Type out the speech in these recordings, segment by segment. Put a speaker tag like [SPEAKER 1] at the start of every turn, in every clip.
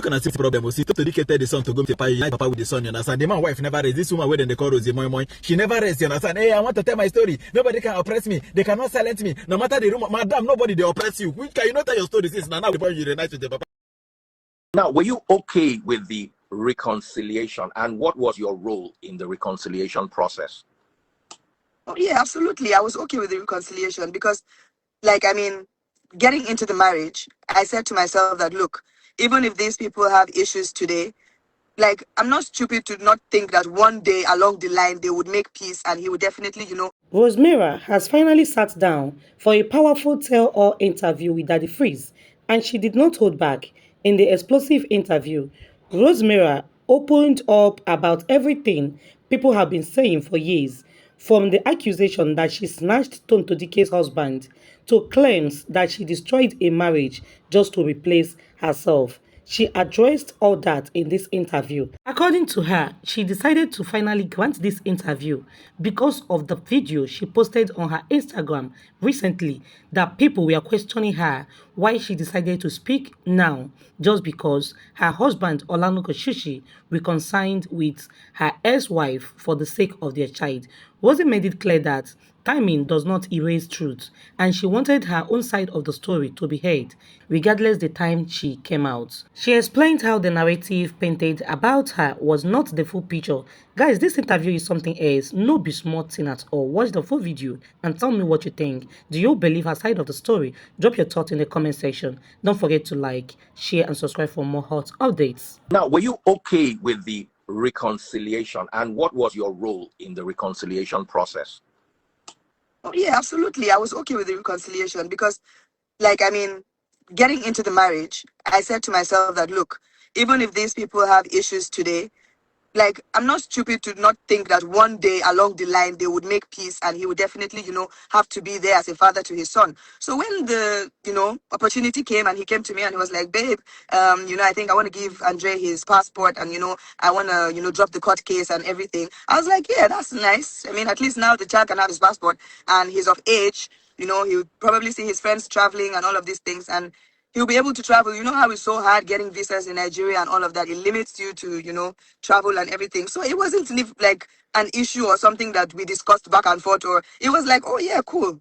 [SPEAKER 1] can see the problem. See, Tonto Dikeh tell the son to go to Papa with the son, you understand? The man wife never rests. This woman where they call Rossy Meurer, she never rests, you understand? Hey, I want to tell my story. Nobody can oppress me. They cannot silence me. No matter the room, madam, nobody they oppress you. Which can you not tell your story since now before you reunite with the Papa?
[SPEAKER 2] Now, were you okay with the reconciliation, and what was your role in the reconciliation process?
[SPEAKER 3] Oh, yeah, absolutely. I was okay with the reconciliation because, like, I mean, getting into the marriage, I said to myself that, look, even if these people have issues today, like, I'm not stupid to not think that one day along the line they would make peace and he would definitely,
[SPEAKER 4] Rossy Meurer has finally sat down for a powerful tell-all interview with Daddy Freeze, and she did not hold back. In the explosive interview, Rossy Meurer opened up about everything people have been saying for years, from the accusation that she snatched Tonto Dikeh's husband to claims that she destroyed a marriage just to replace herself. She addressed all that in this interview. According to her, she decided to finally grant this interview because of the video she posted on her Instagram recently that people were questioning her why she decided to speak now just because her husband Olakunle Churchill reconciled with her ex-wife for the sake of their child. Rossy made it clear that timing does not erase truth, and she wanted her own side of the story to be heard, regardless the time she came out. She explained how the narrative painted about her was not the full picture. Guys, this interview is something else. No be smart thing at all. Watch the full video and tell me what you think. Do you believe her side of the story? Drop your thoughts in the comment section. Don't forget to like, share, and subscribe for more hot updates.
[SPEAKER 2] Now, were you okay with the reconciliation, and what was your role in the reconciliation process?
[SPEAKER 3] Oh, yeah, absolutely. I was okay with the reconciliation because, like, I mean, getting into the marriage, I said to myself that, look, even if these people have issues today, like, I'm not stupid to not think that one day along the line they would make peace and he would definitely, have to be there as a father to his son. So when the, opportunity came and he came to me and he was like, babe, I think I want to give Andre his passport and, I want to, drop the court case and everything. I was like, yeah, that's nice. I mean, at least now the child can have his passport and he's of age. He'll probably see his friends traveling and all of these things. And he'll be able to travel. You know how it's so hard getting visas in Nigeria and all of that. It limits you to, travel and everything. So it wasn't like an issue or something that we discussed back and forth, or it was like, oh yeah, cool.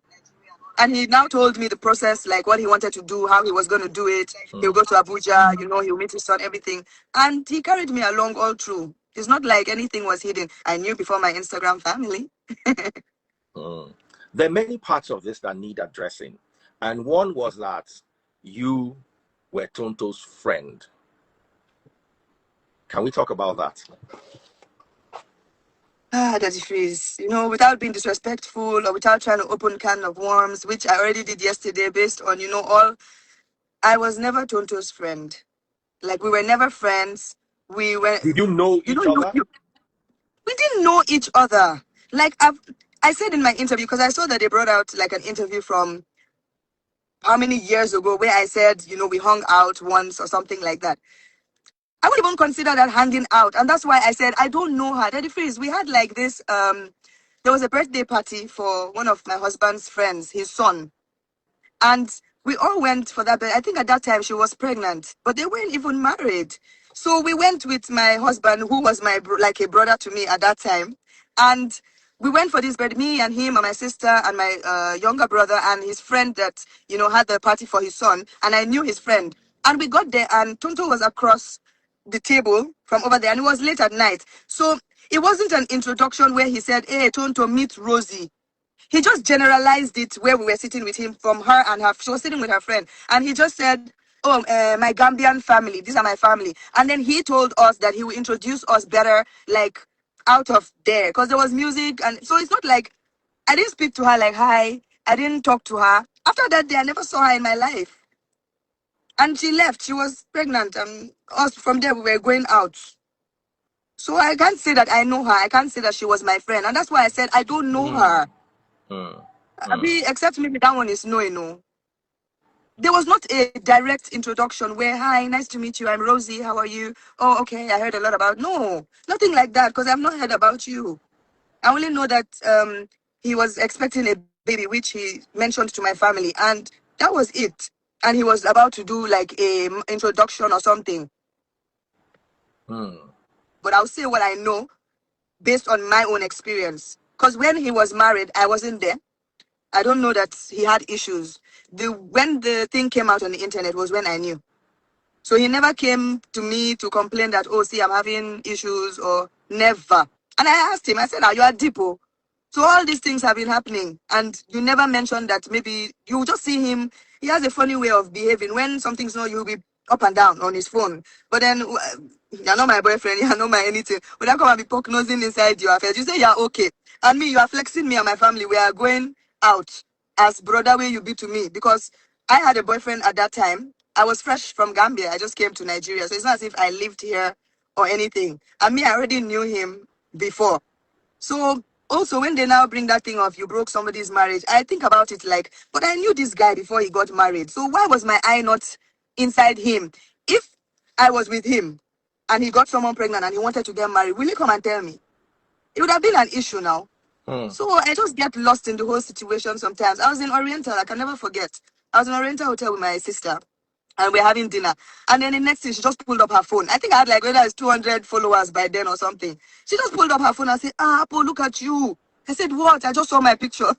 [SPEAKER 3] And he now told me the process, like what he wanted to do, how he was going to do it. He'll go to Abuja, he'll meet his son, everything. And he carried me along all through. It's not like anything was hidden. I knew before my Instagram family.
[SPEAKER 2] There are many parts of this that need addressing. And one was that you were Tonto's friend. Can we talk about that?
[SPEAKER 3] Daddy Freeze, without being disrespectful or without trying to open can of worms, which I already did yesterday based on, I was never Tonto's friend. Like, we were never friends. We were...
[SPEAKER 2] Did you know each other?
[SPEAKER 3] We didn't know each other. Like, I said in my interview, because I saw that they brought out, like, an interview from how many years ago where I said, we hung out once or something like that. I wouldn't even consider that hanging out. And that's why I said, I don't know her. Daddy Freeze, we had like this, there was a birthday party for one of my husband's friends, his son. And we all went for that, but I think at that time she was pregnant, but they weren't even married. So we went with my husband, who was like a brother to me at that time. And we went for this birthday, me and him and my sister and my younger brother and his friend that, had the party for his son. And I knew his friend. And we got there and Tonto was across the table from over there and it was late at night. So it wasn't an introduction where he said, hey, Tonto, meet Rossy. He just generalized it where we were sitting with him from her and she was sitting with her friend. And he just said, oh, my Gambian family, these are my family. And then he told us that he will introduce us better, like, out of there. Because there was music. And so it's not like, I didn't speak to her like, hi. I didn't talk to her. After that day, I never saw her in my life. And she left. She was pregnant. And us from there, we were going out. So I can't say that I know her. I can't say that she was my friend. And that's why I said I don't know her. Except maybe that one is no. There was not a direct introduction where, hi, nice to meet you. I'm Rossy. How are you? Oh, okay. I heard a lot about... No, nothing like that because I've not heard about you. I only know that he was expecting a baby, which he mentioned to my family. And that was it. And he was about to do like a introduction or something. But I'll say what I know based on my own experience. Because when he was married, I wasn't there. I don't know that he had issues. When the thing came out on the internet was when I knew. So he never came to me to complain that, oh, see, I'm having issues or never. And I asked him, I said, are you a depot? So all these things have been happening. And you never mentioned that maybe you just see him. He has a funny way of behaving. When something's not, you'll be up and down on his phone. But then, you're not my boyfriend, you're not my anything. When I come and be poke nosing inside your affairs, you say you're okay. And me, you are flexing me and my family. We are going out as brother way you be to me. Because I had a boyfriend at that time. I was fresh from Gambia. I just came to Nigeria. So it's not as if I lived here or anything. And me, I already knew him before. So also when they now bring that thing of you broke somebody's marriage, I think about it like, but I knew this guy before he got married. So why was my eye not inside him? If I was with him and he got someone pregnant and he wanted to get married, will he come and tell me? It would have been an issue now. So I just get lost in the whole situation sometimes. I was in Oriental, I can never forget. I was in Oriental Hotel with my sister and we're having dinner. And then the next thing, she just pulled up her phone. I think I had like whether it's 200 followers by then or something. She just pulled up her phone and said, Apo, look at you. I said, what? I just saw my picture.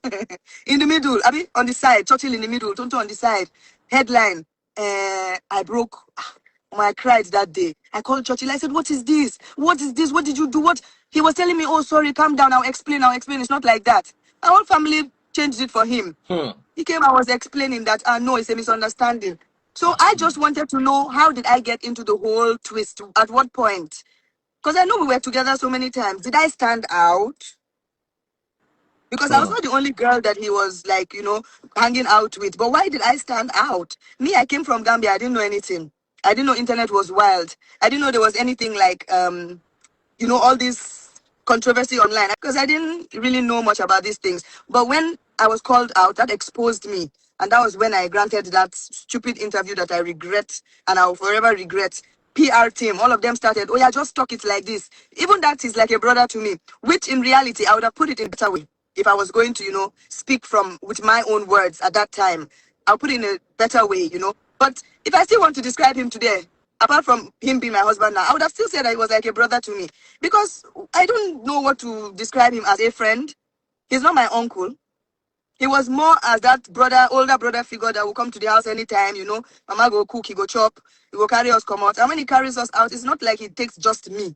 [SPEAKER 3] In the middle, I mean, on the side, Churchill in the middle, Tonto on the side. Headline, I broke. I cried that day. I called Churchill. I said, what is this? What is this? What did you do? What? He was telling me, oh, sorry, calm down. I'll explain. It's not like that. Our whole family changed it for him. He came, I was explaining that, no, it's a misunderstanding. So I just wanted to know, how did I get into the whole twist? At what point? Because I know we were together so many times. Did I stand out? Because I was not the only girl that he was like, hanging out with. But why did I stand out? Me, I came from Gambia. I didn't know anything. I didn't know internet was wild. I didn't know there was anything like, all this controversy online. Because I didn't really know much about these things. But when I was called out, that exposed me. And that was when I granted that stupid interview that I regret and I'll forever regret. PR team, all of them started, oh yeah, just talk it like this. Even that is like a brother to me, which in reality, I would have put it in a better way. If I was going to, speak with my own words at that time, I'll put it in a better way, But if I still want to describe him today, apart from him being my husband now, I would have still said that he was like a brother to me. Because I don't know what to describe him as a friend. He's not my uncle. He was more as that older brother figure that will come to the house anytime, Mama go cook, he go chop, he go carry us come out. And when he carries us out, it's not like he takes just me.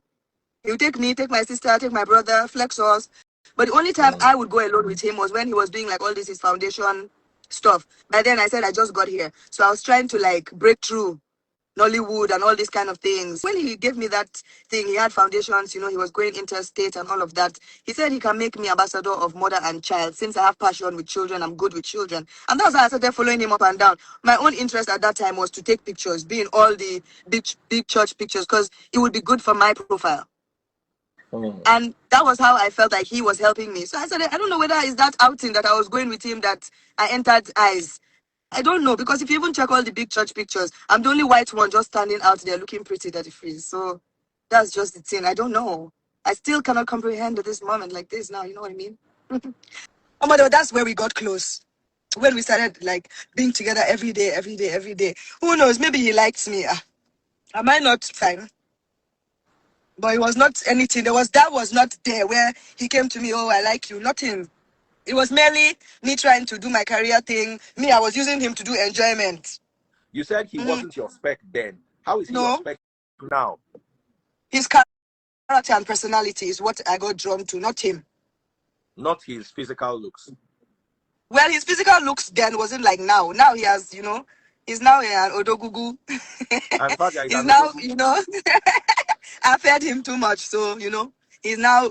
[SPEAKER 3] He'll take me, take my sister, take my brother, flex us. But the only time I would go alone with him was when he was doing like all this his foundation stuff. By then I said I just got here. So I was trying to like break through Nollywood and all these kind of things. When he gave me that thing, he had foundations, he was going interstate and all of that. He said he can make me ambassador of mother and child. Since I have passion with children, I'm good with children. And that's why I started following him up and down. My own interest at that time was to take pictures, be in all the big church pictures, because it would be good for my profile. And that was how I felt like he was helping me. So I said, I don't know whether it's that outing that I was going with him that I entered eyes. I don't know, because if you even check all the big church pictures, I'm the only white one just standing out there looking pretty dirty free. So that's just the thing. I don't know. I still cannot comprehend at this moment like this now. You know what I mean? Oh my God, that's where we got close. When we started like being together every day, every day, every day. Who knows? Maybe he likes me. Am I not fine? But it was not anything. That was not there where he came to me, oh, I like you. Nothing. It was merely me trying to do my career thing. Me, I was using him to do enjoyment.
[SPEAKER 2] You said he wasn't your spec then. How is he your spec now?
[SPEAKER 3] His character and personality is what I got drawn to, not him.
[SPEAKER 2] Not his physical looks.
[SPEAKER 3] Well, his physical looks then wasn't like now. Now he has, he's now an odogugu. He's now, I fed him too much, so, he's now,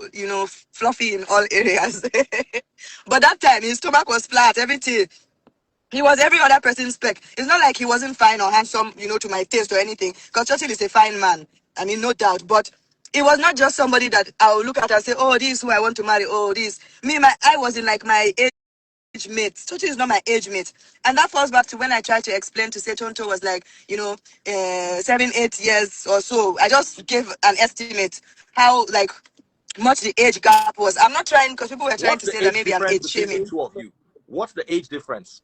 [SPEAKER 3] fluffy in all areas. But that time, his stomach was flat, everything. He was every other person's spec. It's not like he wasn't fine or handsome, to my taste or anything. Because Churchill is a fine man. I mean, no doubt. But it was not just somebody that I will look at and say, oh, this is who I want to marry. Oh, this. I was in like my age mate. Churchill is not my age mate. And that falls back to when I tried to explain to say Tonto was like, 7-8 years or so. I just gave an estimate how like much the age gap was. I'm not trying, because people were trying to say that maybe I'm age shaming.
[SPEAKER 2] The two of you? What's the age difference?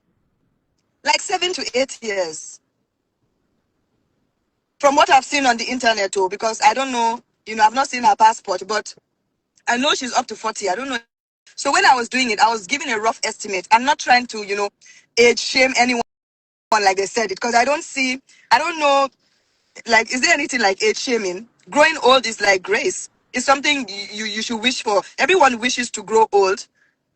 [SPEAKER 3] Like 7 to 8 years. from what I've seen on the internet, too, because I don't know, I've not seen her passport, but I know she's up to 40. I don't know. So when I was doing it, I was giving a rough estimate. I'm not trying to, age shame anyone like they said it, because I don't know, like, is there anything like age shaming? Growing old is like grace. It's something you should wish for. Everyone wishes to grow old.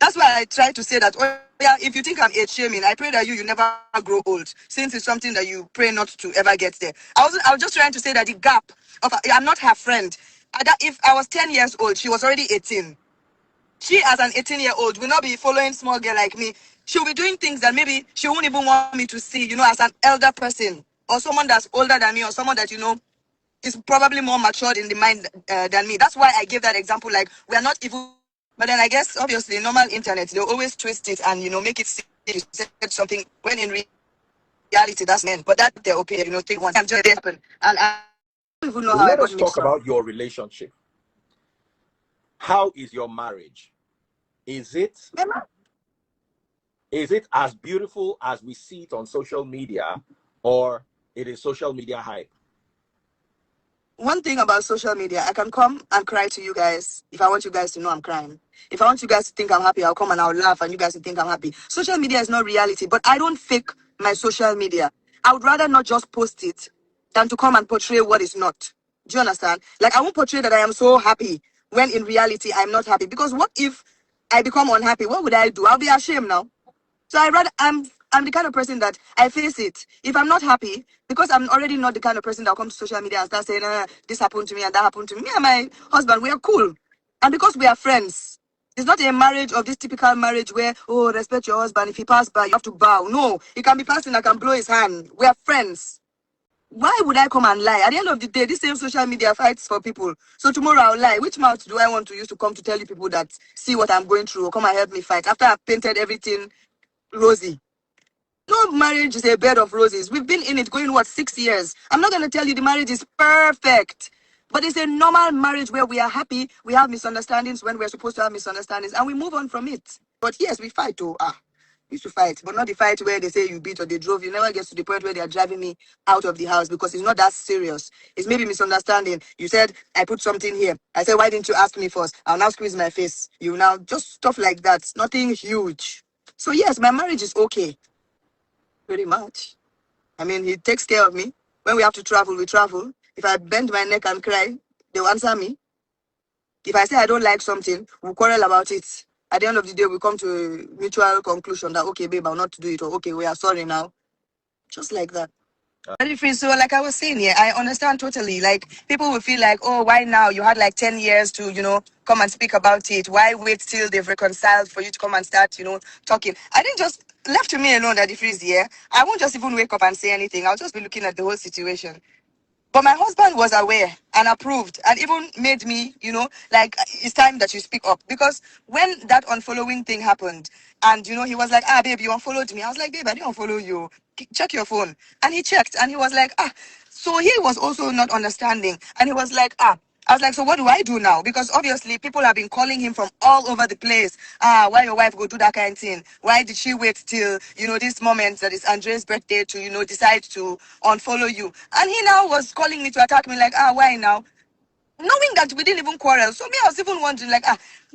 [SPEAKER 3] That's why I try to say that, oh yeah, if you think I'm age shaming, I pray that you never grow old, since it's something that you pray not to ever get there. I was just trying to say that the gap of, I'm not her friend. If I was 10 years old, she was already 18. She, as an 18-year-old, will not be following small girl like me. She'll be doing things that maybe she won't even want me to see, as an elder person, or someone that's older than me, or someone that, is probably more matured in the mind than me. That's why I gave that example, like, we are not even, but then I guess, obviously, normal internet, they'll always twist it and, make it seem you said something, when in reality, that's men. But that's their opinion, take one time, just happen. And I don't even know how I
[SPEAKER 2] Let
[SPEAKER 3] got
[SPEAKER 2] us talk
[SPEAKER 3] mixed up.
[SPEAKER 2] about your relationship. How is your marriage? Is it as beautiful as we see it on social media, or it is social media hype?
[SPEAKER 3] One thing about social media, I can come and cry to you guys if I want you guys to know I'm crying. If I want you guys to think I'm happy, I'll come and I'll laugh and you guys will think I'm happy. Social media is not reality, but I don't fake my social media. I would rather not just post it than to come and portray what is not. Do you understand? Like, I won't portray that I am so happy when in reality I'm not happy. Because what if I become unhappy? What would I do? I'll be ashamed now. So I'm the kind of person that I face it. If I'm not happy, because I'm already not the kind of person that will come to social media and start saying, this happened to me and that happened to me. Me and my husband, we are cool. And because we are friends, it's not a marriage of this typical marriage where, oh, respect your husband. If he pass by, you have to bow. No, he can be passing, I can blow his hand. We are friends. Why would I come and lie? At the end of the day, this same social media fights for people. So tomorrow I'll lie. Which mouth do I want to use to come to tell you people that see what I'm going through or come and help me fight after I've painted everything rosy? No marriage is a bed of roses. We've been in it going, 6 years? I'm not going to tell you the marriage is perfect. But it's a normal marriage where we are happy. We have misunderstandings when we're supposed to have misunderstandings. And we move on from it. But yes, we fight too. We used to fight. But not the fight where they say you beat or they drove. You never get to the point where they are driving me out of the house, because it's not that serious. It's maybe misunderstanding. You said, I put something here. I said, why didn't you ask me first? I'll now squeeze my face. You now, just stuff like that. Nothing huge. So yes, my marriage is okay. Pretty much. I mean, he takes care of me. When we have to travel, we travel. If I bend my neck and cry, they'll answer me. If I say I don't like something, we'll quarrel about it. At the end of the day, we come to a mutual conclusion that, okay, babe, I'll not do it, or okay, we are sorry now. Just like that. Very free. So, like I was saying here, I understand totally. Like, people will feel like, oh, why now? You had like 10 years to, come and speak about it. Why wait till they've reconciled for you to come and start, talking? I didn't just left to me alone that the freeze here. I won't just even wake up and say anything. I'll just be looking at the whole situation. But my husband was aware and approved and even made me, like, it's time that you speak up. Because when that unfollowing thing happened and, he was like, babe, you unfollowed me. I was like, babe, I didn't unfollow you. Check your phone. And he checked and he was like, So he was also not understanding. And he was like, I was like, so what do I do now? Because obviously people have been calling him from all over the place. Why your wife go do that kind of thing? Why did she wait till, this moment that is Andre's birthday to, decide to unfollow you? And he now was calling me to attack me like, why now? Knowing that we didn't even quarrel. So me, I was even wondering like,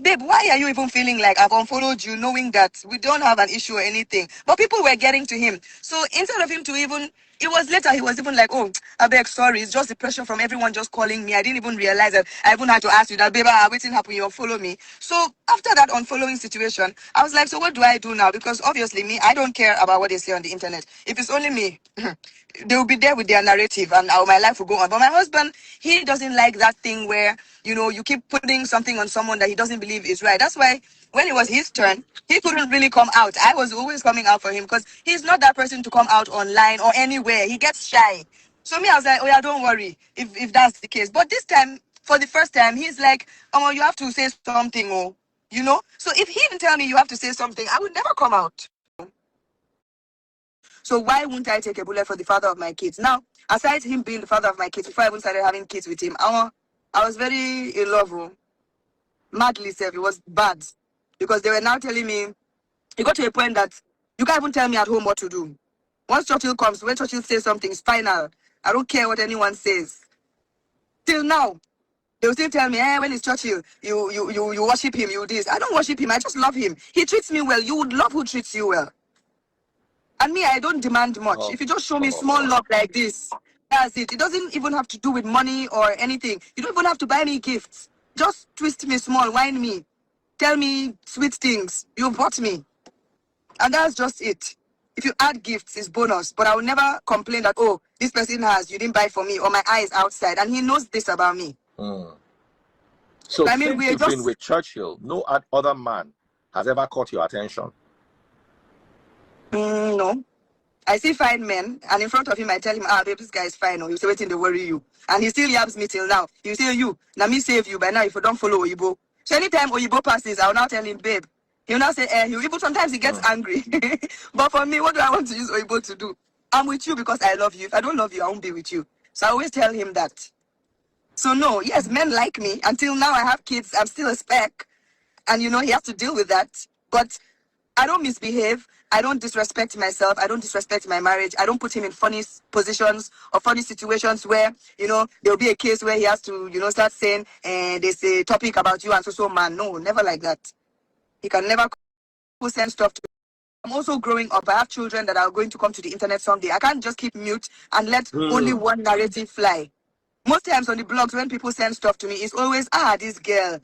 [SPEAKER 3] babe, why are you even feeling like I've unfollowed you knowing that we don't have an issue or anything? But people were getting to him. So instead of him to even, it was later, he was even like, oh, I beg, sorry. It's just the pressure from everyone just calling me. I didn't even realize that I even had to ask you that, babe, waiting happen, you unfollow me. So after that unfollowing situation, I was like, so what do I do now? Because obviously me, I don't care about what they say on the internet. If it's only me, they will be there with their narrative and my life will go on. But my husband, he doesn't like that thing where, you keep putting something on someone that he doesn't believe is right. That's why when it was his turn, he couldn't really come out. I was always coming out for him because he's not that person to come out online or anywhere. He gets shy. So me, I was like, oh yeah, don't worry if that's the case. But this time, for the first time, he's like, oh, you have to say something, So if he didn't tell me you have to say something, I would never come out. So why wouldn't I take a bullet for the father of my kids? Now, aside him being the father of my kids, before I even started having kids with him, I was very in love with him. Madly self, it was bad. Because they were now telling me, it got to a point that you can't even tell me at home what to do. Once Churchill comes, when Churchill says something, it's final. I don't care what anyone says. Till now, they'll still tell me, when it's Churchill, you worship him, you this. I don't worship him, I just love him. He treats me well. You would love who treats you well. And me, I don't demand much. If you just show me small love like this, that's it. It doesn't even have to do with money or anything. You don't even have to buy me gifts. Just twist me small, whine me. Tell me sweet things. You bought me. And that's just it. If you add gifts, it's bonus. But I will never complain that, oh, this person has, you didn't buy for me, or my eye is outside. And he knows this about me.
[SPEAKER 2] So
[SPEAKER 3] I mean,
[SPEAKER 2] since you've been with Churchill, no other man has ever caught your attention?
[SPEAKER 3] No. I see fine men, and in front of him, I tell him, babe, this guy is fine. Or you say, waiting, they worry you. And he still yabs me till now. You say, now me save you. By now, if you don't follow Oyibo. So anytime Oyibo passes, I'll now tell him, babe. He'll now say, Oyibo, sometimes he gets angry. But for me, what do I want to use Oyibo to do? I'm with you because I love you. If I don't love you, I won't be with you. So I always tell him that. So no, yes, men like me. Until now, I have kids. I'm still a speck. And, he has to deal with that. But I don't misbehave. I don't disrespect myself. I don't disrespect my marriage. I don't put him in funny positions or funny situations where, there'll be a case where he has to, start saying, there's a topic about you and so man. No, never like that. He can never send stuff to me. I'm also growing up. I have children that are going to come to the internet someday. I can't just keep mute and let only one narrative fly. Most times on the blogs, when people send stuff to me, it's always, this girl.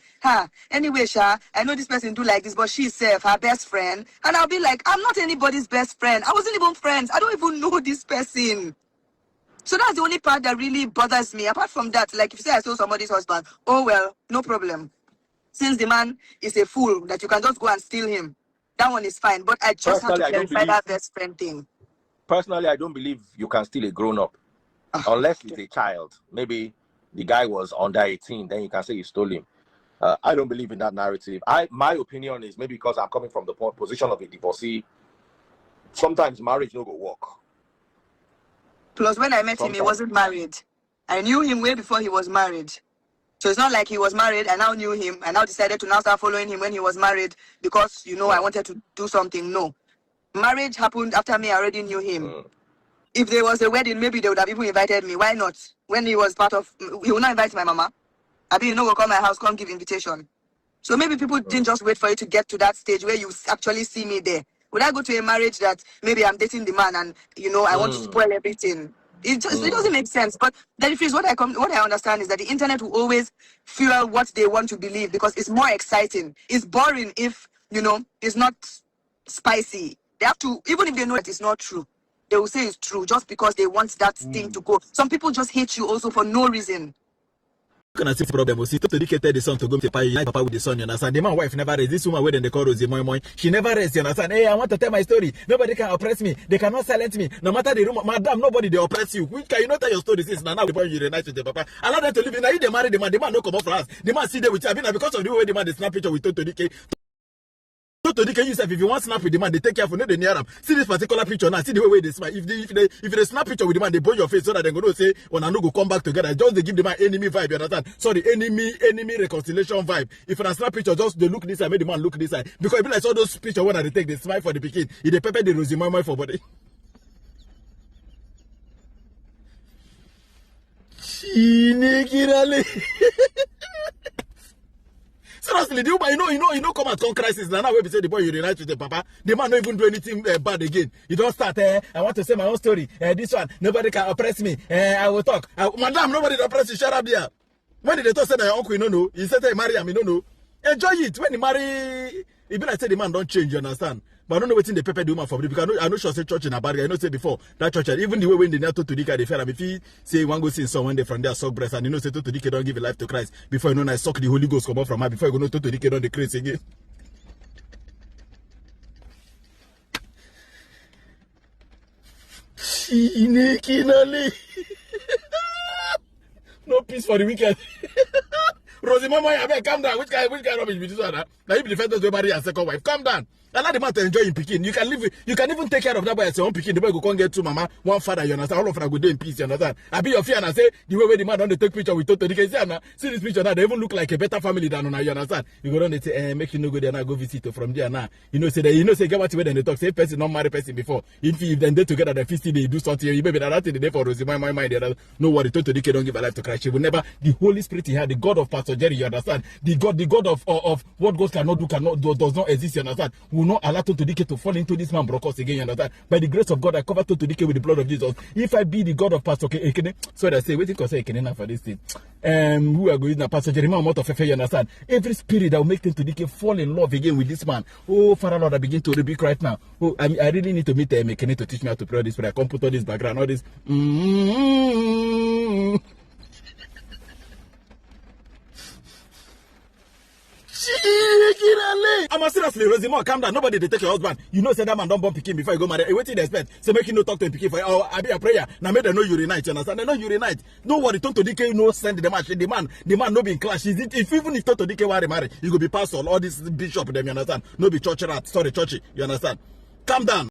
[SPEAKER 3] Anyway, Sha, I know this person do like this, but she's her best friend. And I'll be like, I'm not anybody's best friend. I wasn't even friends. I don't even know this person. So that's the only part that really bothers me. Apart from that, like if you say I stole somebody's husband, oh well, no problem. Since the man is a fool, that you can just go and steal him. That one is fine. But I just have to clarify that best friend thing.
[SPEAKER 2] Personally, I don't believe you can steal a grown-up. Unless it's a child. Maybe the guy was under 18, then you can say you stole him. I don't believe in that narrative. My opinion is maybe because I'm coming from the position of a divorcee, sometimes marriage no go work.
[SPEAKER 3] Plus, when I met him, he wasn't married. I knew him way before he was married. So it's not like he was married, I now knew him, I now decided to now start following him when he was married because, I wanted to do something. No. Marriage happened after me, I already knew him. If there was a wedding, maybe they would have even invited me. Why not? When he was he would not invite my mama. We'll come my house, come give invitation. So maybe people didn't just wait for you to get to that stage where you actually see me there. Would I go to a marriage that maybe I'm dating the man and, I want to spoil everything? It doesn't make sense. But the difference, what I understand is that the internet will always fuel what they want to believe because it's more exciting. It's boring if, it's not spicy. They have to, even if they know that it's not true, they will say it's true just because they want that thing to go. Some people just hate you also for no reason.
[SPEAKER 1] Can I see problem? Tonto Dikeh tell the son to go to Papa with the son, you understand? The man wife never raised. This woman where they call Rossy Meurer, she never raised, you understand? Hey, I want to tell my story. Nobody can oppress me. They cannot silence me. No matter the room, madam, nobody they oppress you. Which can you not tell your story since now the boy you reunite with the papa? Allow them to live in. Now you they marry the man no come up for us. The man see there with you. Because of the way the man they snap picture with Tonto Dikeh. Tonto Dikeh yourself, if you want snap with the man, they take care for no the near them. See this particular picture now. See the way they smile. If they snap picture with the man, they boil your face so that they're going to say when I no go come back together. Just they give the man enemy vibe. You understand? Sorry, enemy reconciliation vibe. If I snap picture, just they look this side, make the man look this side. Because if I saw those picture when they take, they smile for the pikin. If they pepper the Rossy Meurer for body. Seriously, the woman, you know, come and come crisis. Now we say the boy you reunite with the papa. The man don't even do anything bad again. You don't start. I want to say my own story. This one, nobody can oppress me. I will talk. Madam, nobody oppress you. Shut up there. When did they talk say that your uncle, you know? He said he marry him, you know. Enjoy it. When he marry, even I say the man don't change. You understand? But I don't know what's in the pepper the woman for me because I know she say church in a barrier. I know say before that church, even the way when they now Tonto Dikeh they fell. If he say one go see someone there from their suck breast and you know say Tonto Dikeh don't give a life to Christ before you know I suck the Holy Ghost come out from her before you go know Tonto Dikeh don't decrease again. No peace for the weekend. Rossy Meurer, I beg, calm down. Which kind of rubbish be this one? Now you be the first one to marry a second wife. Calm down. Allow the man to enjoy him picking. You can even take care of that boy as your own picking. The boy go come get two mama, one father, you understand? All of them go there in peace, you understand? I be your fear and I say the way the man don't take picture with Tonto Dikeh. See this picture now, they even look like a better family than you understand? You go down and say, make you no go there now, go visit from there now. Say get what you they talk, say person not marry person before. If then they together the 50 they do something, you maybe that the day for Rossy Meurer, no worry, Tonto Dikeh don't give a life to Christ. She will never, the Holy Spirit he had, the God of Pastor Jerry, you understand? The God of what God cannot do, does not exist, you understand? Will not allow Tonto Dikeh to fall into this man brokos again, you understand? By the grace of God, I cover Tonto Dikeh with the blood of Jesus. If I be the God of Pastor Ekene, so that I say, waiting for say Ekene now for this thing. Who are going now, Pastor Jeremiah Mount of Fefe, you understand? Every spirit that will make Tonto Dikeh fall in love again with this man. Oh, Father Lord, I begin to rebuke right now. Oh, I really need to meet Ekene to teach me how to pray this prayer. I can't put all this background, all this. I'm a seriously, Rossy Meurer, calm down. Nobody they take your husband. You know, say that man don't bump Pikin before you go marry. What do you expect? So make you no talk to him Pikin for I be a prayer. Now make them know you unite. You understand? They know you unite. No worry, Tonto Dikeh no send the match. The man no be in clash. If even if Tonto Dikeh want to marry, you go be pastor. All this bishop them. You understand? No be church rat. Sorry, churchy. You understand? Calm down.